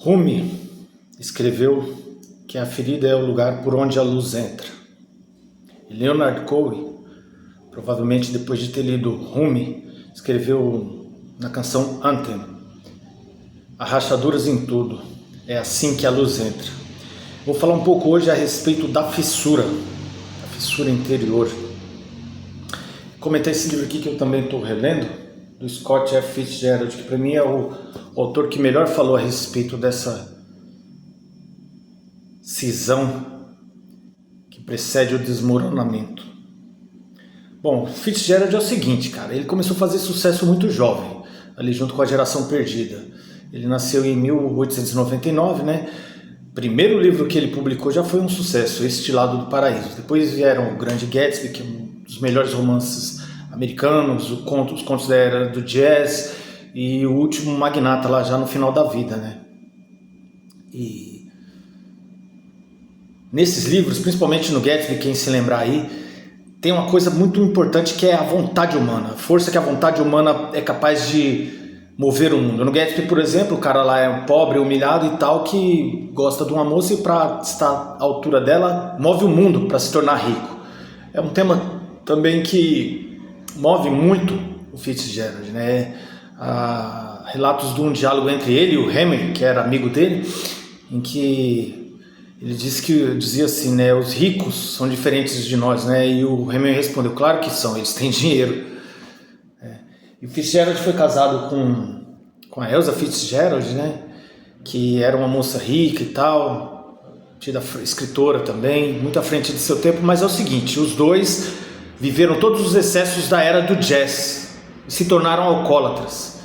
Rumi escreveu que a ferida é o lugar por onde a luz entra. E Leonard Cohen, provavelmente depois de ter lido Rumi, escreveu na canção Anthem: há rachaduras em tudo, é assim que a luz entra. Vou falar um pouco hoje a respeito da fissura interior. Comentar esse livro aqui que eu também estou relendo, do Scott F. Fitzgerald, que para mim é o autor que melhor falou a respeito dessa cisão que precede o desmoronamento. Bom, Fitzgerald é o seguinte, cara, ele começou a fazer sucesso muito jovem, ali junto com a Geração Perdida. Ele nasceu em 1899, né? Primeiro livro que ele publicou já foi um sucesso, Este Lado do Paraíso. Depois vieram o Grande Gatsby, que é um dos melhores romances americanos, os contos da era do jazz e o último Magnata lá já no final da vida, né? E nesses livros, principalmente no Gatsby, quem se lembrar aí, tem uma coisa muito importante que é a vontade humana, a força que a vontade humana é capaz de mover o mundo. No Gatsby, por exemplo, o cara lá é um pobre, humilhado e tal, que gosta de uma moça e para estar à altura dela, move o mundo para se tornar rico. É um tema também que move muito o Fitzgerald, né? Há relatos de um diálogo entre ele e o Hemingway, que era amigo dele, em que ele dizia assim, né? Os ricos são diferentes de nós, né? E o Hemingway respondeu, claro que são, eles têm dinheiro. E o Fitzgerald foi casado com a Elsa Fitzgerald, né? Que era uma moça rica e tal, tida escritora também, muito à frente de seu tempo, mas é o seguinte, os dois viveram todos os excessos da era do jazz e se tornaram alcoólatras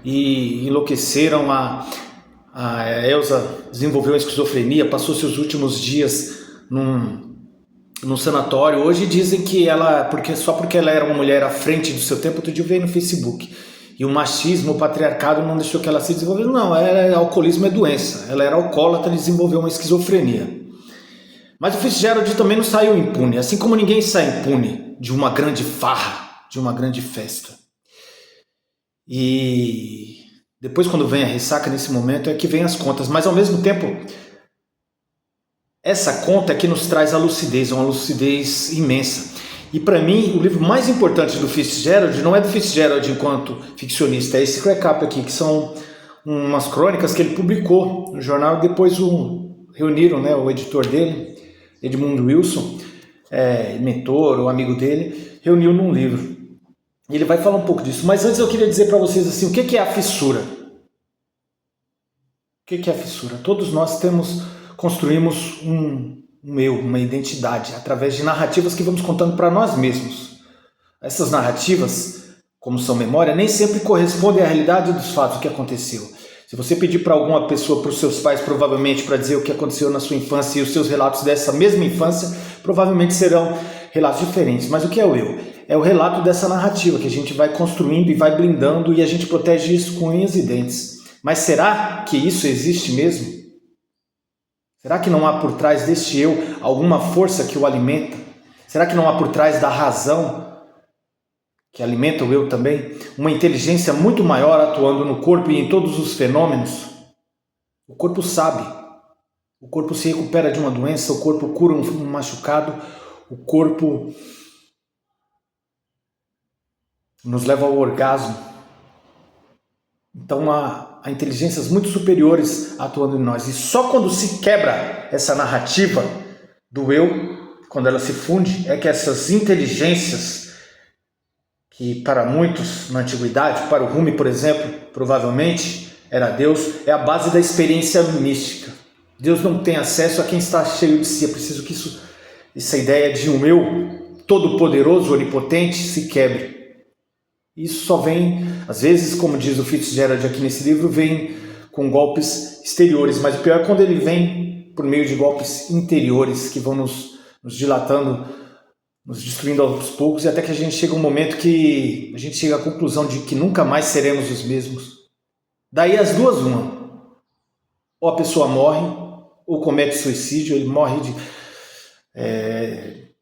e enlouqueceram. A Elsa desenvolveu a esquizofrenia, passou seus últimos dias num sanatório. Hoje dizem que ela, só porque ela era uma mulher à frente do seu tempo, outro dia eu vi no Facebook, e o machismo, o patriarcado não deixou que ela se desenvolvesse. Não, alcoolismo é doença, ela era alcoólatra e desenvolveu uma esquizofrenia. Mas o Fitzgerald também não saiu impune, assim como ninguém sai impune de uma grande farra, de uma grande festa. E depois, quando vem a ressaca, nesse momento é que vem as contas, mas ao mesmo tempo essa conta é que nos traz a lucidez, uma lucidez imensa. E para mim, o livro mais importante do Fitzgerald não é do Fitzgerald enquanto ficcionista, é esse Recap aqui, que são umas crônicas que ele publicou no jornal e depois reuniram, né, o editor dele, Edmund Wilson, mentor, o amigo dele, reuniu num livro. E ele vai falar um pouco disso. Mas antes eu queria dizer para vocês assim, o que é a fissura? O que é a fissura? Todos nós construímos um eu, uma identidade, através de narrativas que vamos contando para nós mesmos. Essas narrativas, como são memória, nem sempre correspondem à realidade dos fatos que aconteceu. Se você pedir para alguma pessoa, para os seus pais, provavelmente, para dizer o que aconteceu na sua infância e os seus relatos dessa mesma infância, provavelmente serão relatos diferentes. Mas o que é o eu? É o relato dessa narrativa que a gente vai construindo e vai blindando e a gente protege isso com unhas e dentes. Mas será que isso existe mesmo? Será que não há por trás deste eu alguma força que o alimenta? Será que não há por trás da razão que alimenta o eu também uma inteligência muito maior atuando no corpo e em todos os fenômenos? O corpo sabe, o corpo se recupera de uma doença, o corpo cura um machucado, o corpo nos leva ao orgasmo. Então há inteligências muito superiores atuando em nós. E só quando se quebra essa narrativa do eu, quando ela se funde, é que essas inteligências, que para muitos na antiguidade, para o Rumi, por exemplo, provavelmente era Deus, é a base da experiência mística. Deus não tem acesso a quem está cheio de si. É preciso que essa ideia de um eu todo-poderoso, onipotente, se quebre. Isso só vem, às vezes, como diz o Fitzgerald aqui nesse livro, vem com golpes exteriores, mas o pior é quando ele vem por meio de golpes interiores que vão nos dilatando, nos destruindo aos poucos, e até que a gente chega a um momento que a gente chega à conclusão de que nunca mais seremos os mesmos. Daí as duas, uma. Ou a pessoa morre, ou comete suicídio, ele morre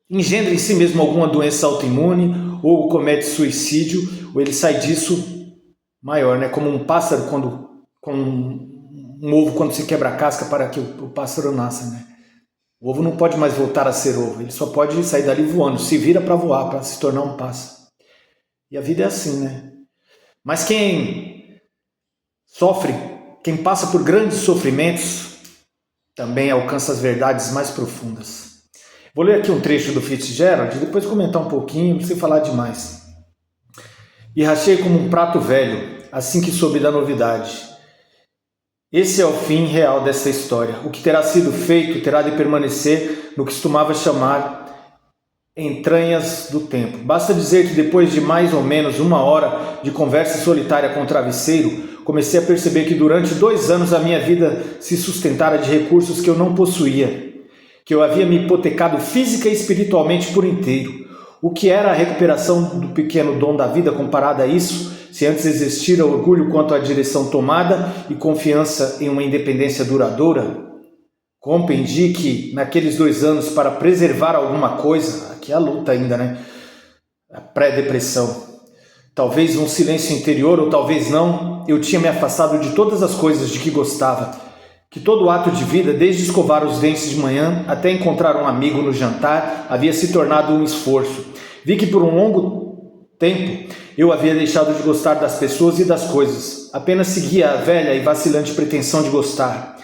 engendra em si mesmo alguma doença autoimune, ou comete suicídio, ou ele sai disso maior, né? Como um pássaro quando com um ovo quando se quebra a casca para que o pássaro nasça, né? O ovo não pode mais voltar a ser ovo, ele só pode sair dali voando, se vira para voar, para se tornar um pássaro. E a vida é assim, né? Mas quem sofre, quem passa por grandes sofrimentos, também alcança as verdades mais profundas. Vou ler aqui um trecho do Fitzgerald e depois comentar um pouquinho, não precisa falar demais. E rachei como um prato velho, assim que soube da novidade. Esse é o fim real dessa história. O que terá sido feito terá de permanecer no que costumava chamar entranhas do tempo. Basta dizer que depois de mais ou menos 1 hora de conversa solitária com o travesseiro, comecei a perceber que durante 2 anos a minha vida se sustentara de recursos que eu não possuía, que eu havia me hipotecado física e espiritualmente por inteiro. O que era a recuperação do pequeno dom da vida comparada a isso, se antes existira orgulho quanto à direção tomada e confiança em uma independência duradoura? Compreendi que, naqueles 2 anos, para preservar alguma coisa, aqui é a luta ainda, né? A pré-depressão, talvez um silêncio interior ou talvez não, eu tinha me afastado de todas as coisas de que gostava, que todo ato de vida, desde escovar os dentes de manhã até encontrar um amigo no jantar, havia se tornado um esforço. Vi que por um longo tempo eu havia deixado de gostar das pessoas e das coisas, apenas seguia a velha e vacilante pretensão de gostar.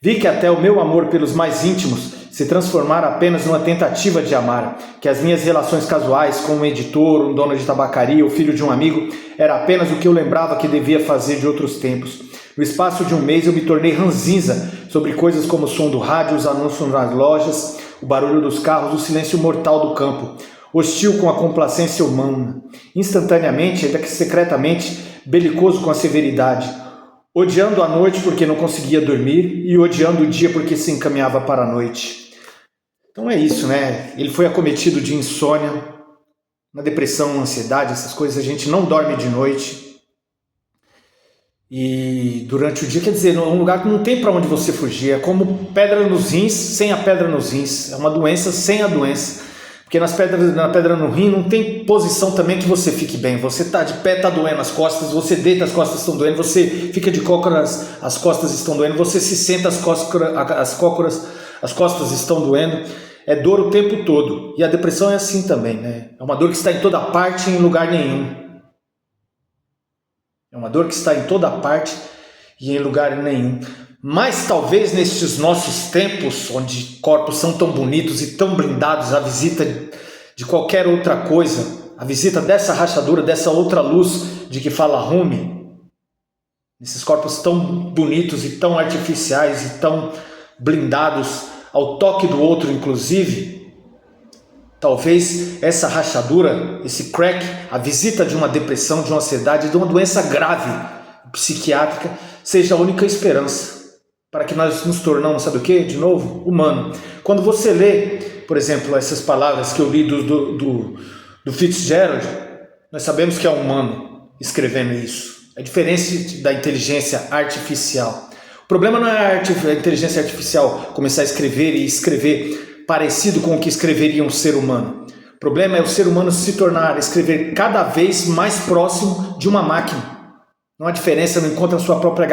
Vi que até o meu amor pelos mais íntimos se transformara apenas numa tentativa de amar, que as minhas relações casuais com um editor, um dono de tabacaria ou filho de um amigo era apenas o que eu lembrava que devia fazer de outros tempos. No espaço de 1 mês eu me tornei ranzinza sobre coisas como o som do rádio, os anúncios nas lojas, o barulho dos carros, o silêncio mortal do campo. Hostil com a complacência humana, instantaneamente, ainda que secretamente, belicoso com a severidade, odiando a noite porque não conseguia dormir e odiando o dia porque se encaminhava para a noite. Então é isso, né? Ele foi acometido de insônia, na depressão, ansiedade, essas coisas, a gente não dorme de noite. E durante o dia, quer dizer, é um lugar que não tem para onde você fugir, é como pedra nos rins sem a pedra nos rins, é uma doença sem a doença. Porque na pedra no rim não tem posição também que você fique bem. Você está de pé, está doendo as costas, você deita, as costas estão doendo, você fica de cócoras, as costas estão doendo, você se senta, as costas estão doendo. É dor o tempo todo. E a depressão é assim também, né? É uma dor que está em toda parte e em lugar nenhum. É uma dor que está em toda parte e em lugar nenhum. Mas talvez nestes nossos tempos, onde corpos são tão bonitos e tão blindados, a visita de qualquer outra coisa, a visita dessa rachadura, dessa outra luz de que fala Rumi, esses corpos tão bonitos e tão artificiais e tão blindados, ao toque do outro inclusive, talvez essa rachadura, esse crack, a visita de uma depressão, de uma ansiedade, de uma doença grave psiquiátrica, seja a única esperança para que nós nos tornamos, sabe o que? De novo, humano. Quando você lê, por exemplo, essas palavras que eu li do Fitzgerald, nós sabemos que é humano escrevendo isso. É diferente da inteligência artificial. O problema não é a inteligência artificial começar a escrever e escrever parecido com o que escreveria um ser humano. O problema é o ser humano se tornar, escrever cada vez mais próximo de uma máquina. Não há diferença, não encontra sua própria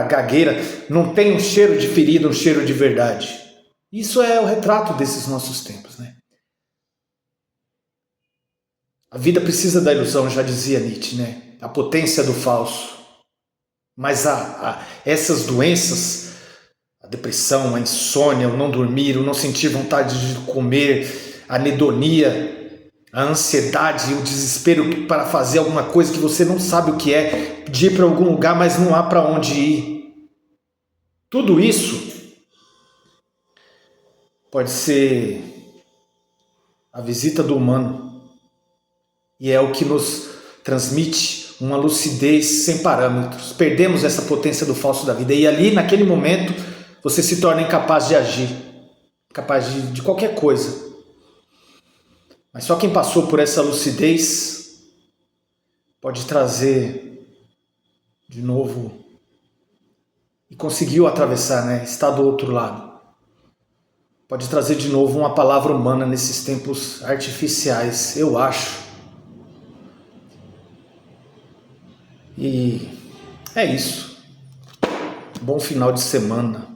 gagueira, não tem um cheiro de ferida, um cheiro de verdade. Isso é o retrato desses nossos tempos, né? A vida precisa da ilusão, já dizia Nietzsche, né? A potência do falso. Mas essas doenças, a depressão, a insônia, o não dormir, o não sentir vontade de comer, a anedonia, a ansiedade e o desespero para fazer alguma coisa que você não sabe o que é, de ir para algum lugar, mas não há para onde ir. Tudo isso pode ser a visita do humano e é o que nos transmite uma lucidez sem parâmetros. Perdemos essa potência do falso da vida e ali, naquele momento, você se torna incapaz de agir, incapaz de qualquer coisa. Mas só quem passou por essa lucidez pode trazer de novo e conseguiu atravessar, né? Está do outro lado. Pode trazer de novo uma palavra humana nesses tempos artificiais, eu acho. E é isso. Bom final de semana.